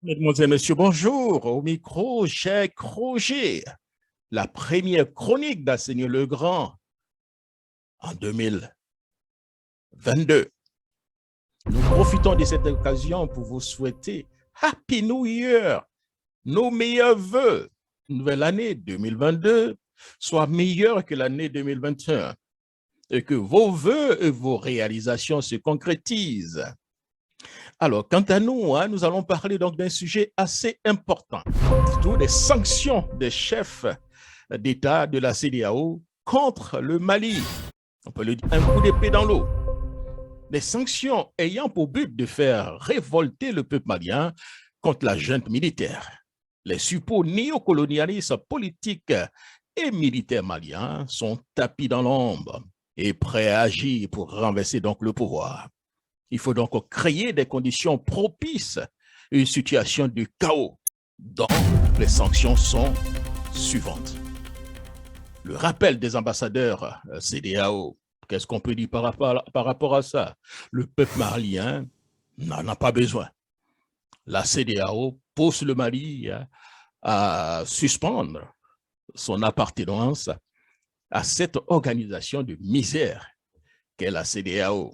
Mesdemoiselles, Messieurs, bonjour. Au micro, Jacques Roger, la première chronique d'Arsène Legrand en 2022. Nous profitons de cette occasion pour vous souhaiter Happy New Year, nos meilleurs voeux. Nouvelle année 2022 soit meilleure que l'année 2021 et que vos voeux et vos réalisations se concrétisent. Alors, quant à nous, nous allons parler donc d'un sujet assez important, surtout des sanctions des chefs d'État de la CEDEAO contre le Mali. On peut le dire, un coup d'épée dans l'eau. Des sanctions ayant pour but de faire révolter le peuple malien contre la junte militaire. Les suppôts néocolonialistes politiques et militaires maliens sont tapis dans l'ombre et prêts à agir pour renverser donc le pouvoir. Il faut donc créer des conditions propices à une situation de chaos dont les sanctions sont suivantes. Le rappel des ambassadeurs CEDEAO, qu'est-ce qu'on peut dire par rapport à ça? Le peuple malien n'en a pas besoin. La CEDEAO pousse le Mali à suspendre son appartenance à cette organisation de misère qu'est la CEDEAO.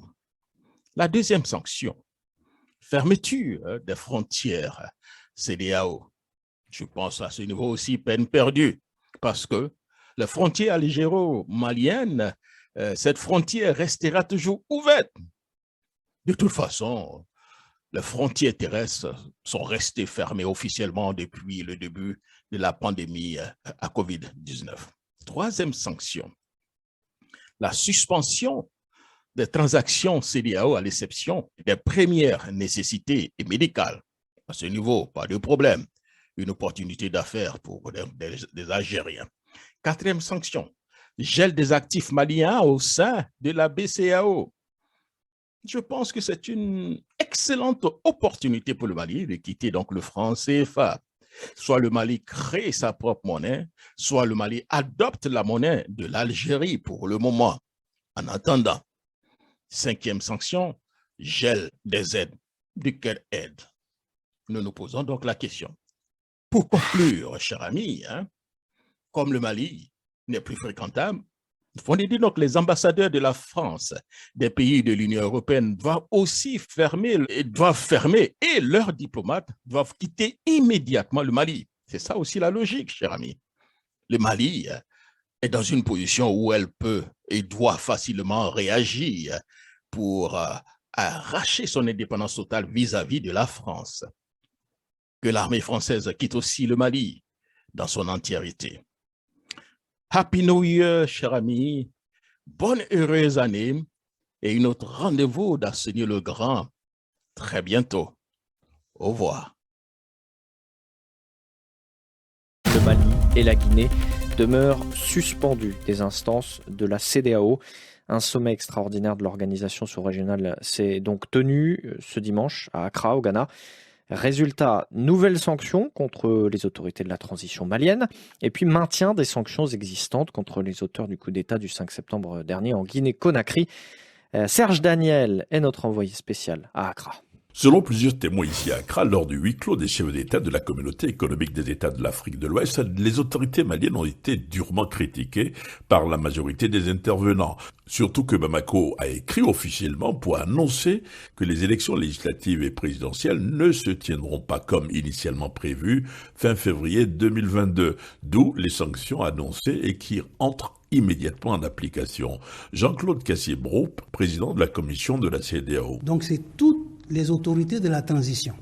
La deuxième sanction, fermeture des frontières CEDEAO. Je pense à ce niveau aussi peine perdue, parce que les frontières algéro-maliennes, cette frontière restera toujours ouverte. De toute façon, les frontières terrestres sont restées fermées officiellement depuis le début de la pandémie à COVID-19. Troisième sanction, la suspension des transactions CEDEAO à l'exception des premières nécessités et médicales. À ce niveau, pas de problème. Une opportunité d'affaires pour des Algériens. Quatrième sanction, gel des actifs maliens au sein de la BCAO. Je pense que c'est une excellente opportunité pour le Mali de quitter donc le franc CFA. Soit le Mali crée sa propre monnaie, soit le Mali adopte la monnaie de l'Algérie pour le moment. En attendant, cinquième sanction, gel des aides. De quelle aide? Nous nous posons donc la question. Pour conclure, cher ami, comme le Mali n'est plus fréquentable, il faut dire donc les ambassadeurs de la France, des pays de l'Union européenne doivent aussi fermer et leurs diplomates doivent quitter immédiatement le Mali. C'est ça aussi la logique, cher ami. Le Mali est dans une position où elle peut et doit facilement réagir pour arracher son indépendance totale vis-à-vis de la France. Que l'armée française quitte aussi le Mali dans son entièreté. Happy New Year, cher ami. Bonne heureuse année et une autre rendez-vous d'Arsène Legrand très bientôt. Au revoir. Le Mali et la Guinée demeurent suspendus des instances de la CEDEAO. Un sommet extraordinaire de l'organisation sous-régionale s'est donc tenu ce dimanche à Accra, au Ghana. Résultat, nouvelles sanctions contre les autorités de la transition malienne et puis maintien des sanctions existantes contre les auteurs du coup d'État du 5 septembre dernier en Guinée-Conakry. Serge Daniel est notre envoyé spécial à Accra. Selon plusieurs témoins ici à Accra, lors du huis clos des chefs d'État de la communauté économique des États de l'Afrique de l'Ouest, les autorités maliennes ont été durement critiquées par la majorité des intervenants. Surtout que Bamako a écrit officiellement pour annoncer que les élections législatives et présidentielles ne se tiendront pas comme initialement prévu fin février 2022, d'où les sanctions annoncées et qui entrent immédiatement en application. Jean-Claude Cassier-Brou, président de la commission de la CEDEAO. Donc c'est toutes les autorités de la transition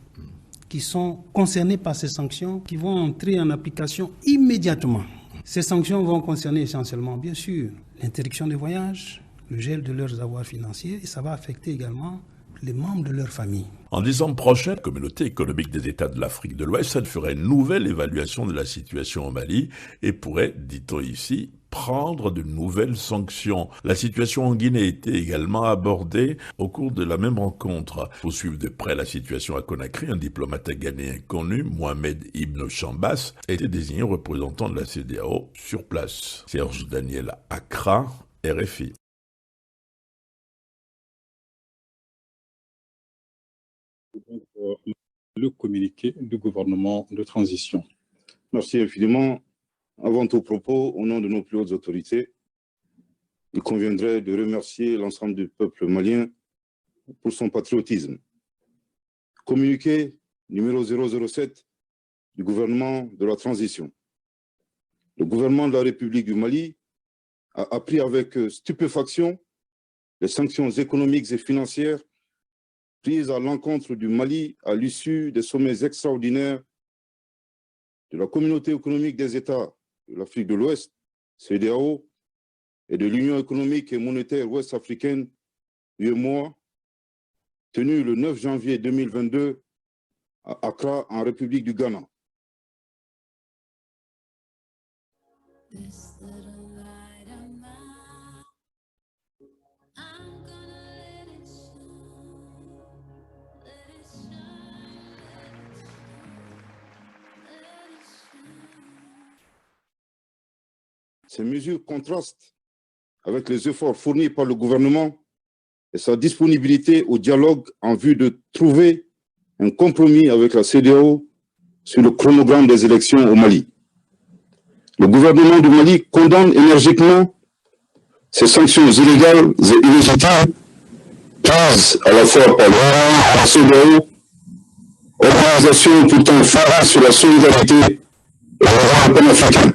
qui sont concernées par ces sanctions qui vont entrer en application immédiatement. Ces sanctions vont concerner essentiellement, bien sûr, l'interdiction des voyages, le gel de leurs avoirs financiers et ça va affecter également les membres de leur famille. En décembre prochain, la communauté économique des États de l'Afrique de l'Ouest ferait une nouvelle évaluation de la situation au Mali et pourrait, dit-on ici, prendre de nouvelles sanctions. La situation en Guinée était également abordée au cours de la même rencontre. Pour suivre de près la situation à Conakry, un diplomate ghanéen connu, Mohamed Ibn Chambas, était désigné représentant de la CEDEAO sur place. Serge Daniel, Accra, RFI. Le communiqué du gouvernement de transition. Merci infiniment. Avant tout propos, au nom de nos plus hautes autorités, il conviendrait de remercier l'ensemble du peuple malien pour son patriotisme. Communiqué numéro 007 du gouvernement de la transition. Le gouvernement de la République du Mali a appris avec stupéfaction les sanctions économiques et financières prises à l'encontre du Mali à l'issue des sommets extraordinaires de la Communauté économique des États de l'Afrique de l'Ouest, CEDEAO, et de l'Union économique et monétaire ouest-africaine, UEMOA, tenue le 9 janvier 2022 à Accra, en République du Ghana. Ces mesures contrastent avec les efforts fournis par le gouvernement et sa disponibilité au dialogue en vue de trouver un compromis avec la CEDEAO sur le chronogramme des élections au Mali. Le gouvernement du Mali condamne énergiquement ces sanctions illégales et illégitimes prises à la fois par la CEDEAO, organisation pourtant phare sur la solidarité et la panafricaine.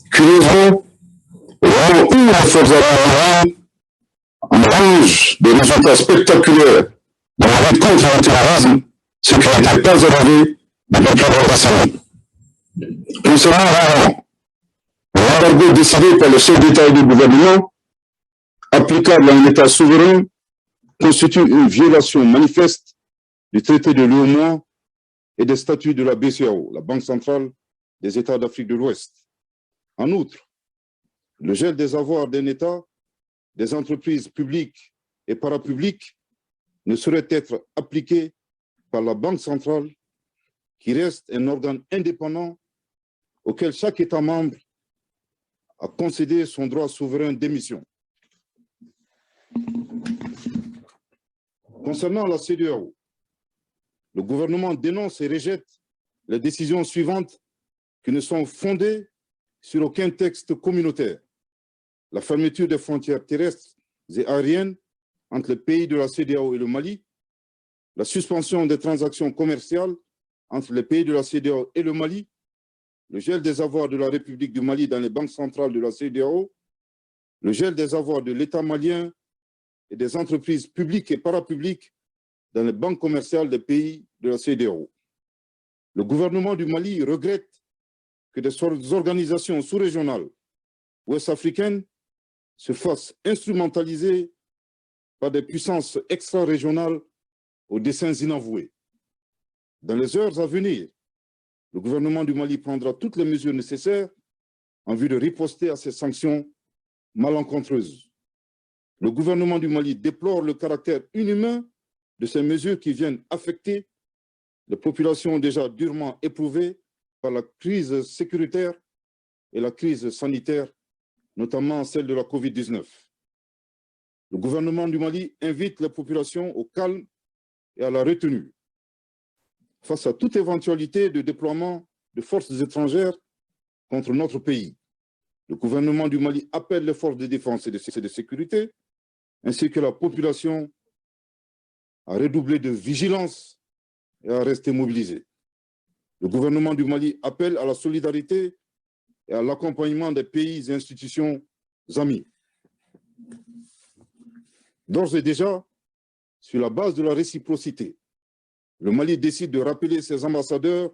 Curieusement, au moment où les forces armées engrangent des résultats spectaculaires dans la lutte contre le terrorisme, ce qui n'était pas arrivé depuis plusieurs décennies. Concernant l'embargo décidé par le chef d'État et du gouvernement, applicable à un État souverain, constitue une violation manifeste du traité de l'UEMOA et des statuts de la BCEAO, la Banque centrale des États d'Afrique de l'Ouest. En outre, le gel des avoirs d'un État, des entreprises publiques et parapubliques ne saurait être appliqué par la Banque centrale, qui reste un organe indépendant auquel chaque État membre a concédé son droit souverain d'émission. Concernant la CEDEAO, le gouvernement dénonce et rejette les décisions suivantes qui ne sont fondées sur aucun texte communautaire: la fermeture des frontières terrestres et aériennes entre les pays de la CEDEAO et le Mali, la suspension des transactions commerciales entre les pays de la CEDEAO et le Mali, le gel des avoirs de la République du Mali dans les banques centrales de la CEDEAO, le gel des avoirs de l'État malien et des entreprises publiques et parapubliques dans les banques commerciales des pays de la CEDEAO. Le gouvernement du Mali regrette que des organisations sous-régionales ouest-africaines se fassent instrumentaliser par des puissances extra-régionales aux desseins inavoués. Dans les heures à venir, le gouvernement du Mali prendra toutes les mesures nécessaires en vue de riposter à ces sanctions malencontreuses. Le gouvernement du Mali déplore le caractère inhumain de ces mesures qui viennent affecter les populations déjà durement éprouvées par la crise sécuritaire et la crise sanitaire, notamment celle de la COVID-19. Le gouvernement du Mali invite les populations au calme et à la retenue. Face à toute éventualité de déploiement de forces étrangères contre notre pays, le gouvernement du Mali appelle les forces de défense et de sécurité, ainsi que la population, à redoubler de vigilance et à rester mobilisée. Le gouvernement du Mali appelle à la solidarité et à l'accompagnement des pays et institutions amis. D'ores et déjà, sur la base de la réciprocité, le Mali décide de rappeler ses ambassadeurs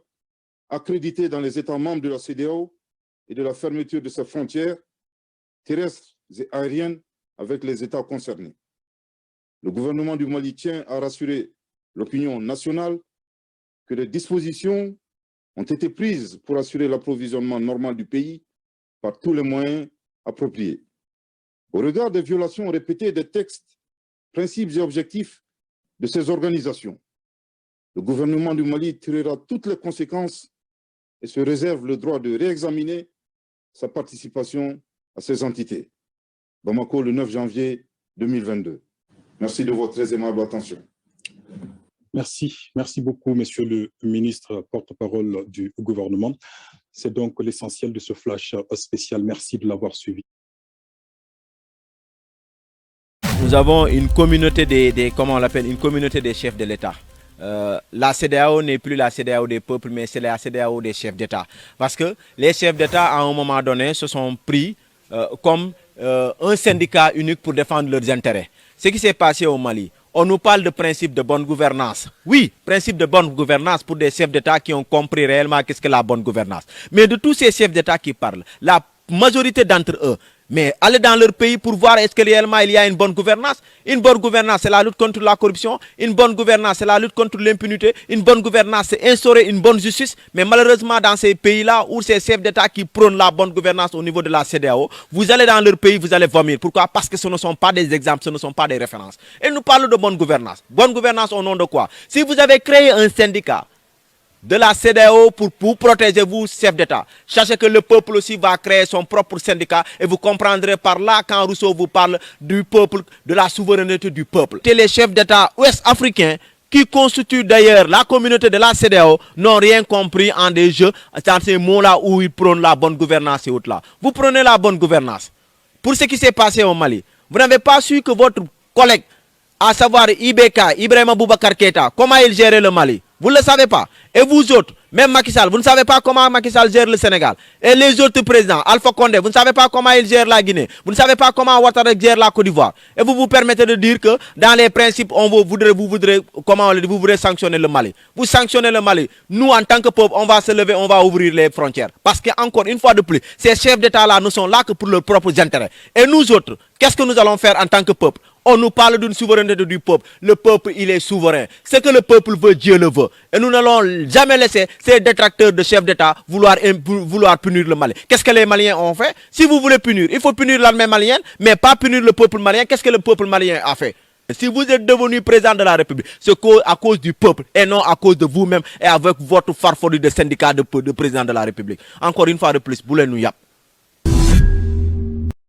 accrédités dans les États membres de la CEDEAO et de la fermeture de ses frontières terrestres et aériennes avec les États concernés. Le gouvernement du Mali tient à rassurer l'opinion nationale que des dispositions ont été prises pour assurer l'approvisionnement normal du pays par tous les moyens appropriés. Au regard des violations répétées des textes, principes et objectifs de ces organisations, le gouvernement du Mali tirera toutes les conséquences et se réserve le droit de réexaminer sa participation à ces entités. Bamako, le 9 janvier 2022. Merci de votre très aimable attention. Merci beaucoup, Monsieur le ministre porte-parole du gouvernement. C'est donc l'essentiel de ce flash spécial. Merci de l'avoir suivi. Nous avons une communauté comment on l'appelle, une communauté des chefs de l'État. La CEDEAO n'est plus la CEDEAO des peuples, mais c'est la CEDEAO des chefs d'État. Parce que les chefs d'État, à un moment donné, se sont pris comme un syndicat unique pour défendre leurs intérêts. Ce qui s'est passé au Mali, on nous parle de principe de bonne gouvernance. Oui, principe de bonne gouvernance pour des chefs d'État qui ont compris réellement qu'est-ce que la bonne gouvernance. Mais de tous ces chefs d'État qui parlent, la majorité d'entre eux, mais allez dans leur pays pour voir est-ce que réellement il y a une bonne gouvernance. Une bonne gouvernance, c'est la lutte contre la corruption. Une bonne gouvernance, c'est la lutte contre l'impunité. Une bonne gouvernance, c'est instaurer une bonne justice. Mais malheureusement, dans ces pays-là, où ces chefs d'État qui prônent la bonne gouvernance au niveau de la CEDEAO, vous allez dans leur pays, vous allez vomir. Pourquoi? Parce que ce ne sont pas des exemples, ce ne sont pas des références. Et nous parlons de bonne gouvernance. Bonne gouvernance au nom de quoi? Si vous avez créé un syndicat de la CEDEAO pour vous protéger, vous, chef d'État. Sachez que le peuple aussi va créer son propre syndicat et vous comprendrez par là quand Rousseau vous parle du peuple, de la souveraineté du peuple. Et les chefs d'État ouest-africains qui constituent d'ailleurs la communauté de la CEDEAO n'ont rien compris en des jeux, dans ces mots-là où ils prônent la bonne gouvernance et autres là. Vous prenez la bonne gouvernance. Pour ce qui s'est passé au Mali, vous n'avez pas su que votre collègue, à savoir IBK, Ibrahima Boubacar Keïta, comment il gérait le Mali. Vous ne le savez pas. Et vous autres, même Macky Sall, vous ne savez pas comment Macky Sall gère le Sénégal. Et les autres présidents, Alpha Condé, vous ne savez pas comment il gère la Guinée. Vous ne savez pas comment Ouattara gère la Côte d'Ivoire. Et vous vous permettez de dire que dans les principes, vous voudrez sanctionner le Mali. Vous sanctionnez le Mali. Nous, en tant que peuple, on va se lever, on va ouvrir les frontières. Parce qu'encore une fois de plus, ces chefs d'État-là ne sont là que pour leurs propres intérêts. Et nous autres, qu'est-ce que nous allons faire en tant que peuple? On nous parle d'une souveraineté du peuple. Le peuple, il est souverain. Ce que le peuple veut, Dieu le veut. Et nous n'allons jamais laisser ces détracteurs de chefs d'État vouloir punir le Mali. Qu'est-ce que les Maliens ont fait? Si vous voulez punir, il faut punir l'armée malienne, mais pas punir le peuple malien. Qu'est-ce que le peuple malien a fait? Si vous êtes devenu président de la République, c'est à cause du peuple et non à cause de vous-même et avec votre farfelu de syndicat de président de la République. Encore une fois de plus, boulez nous yap.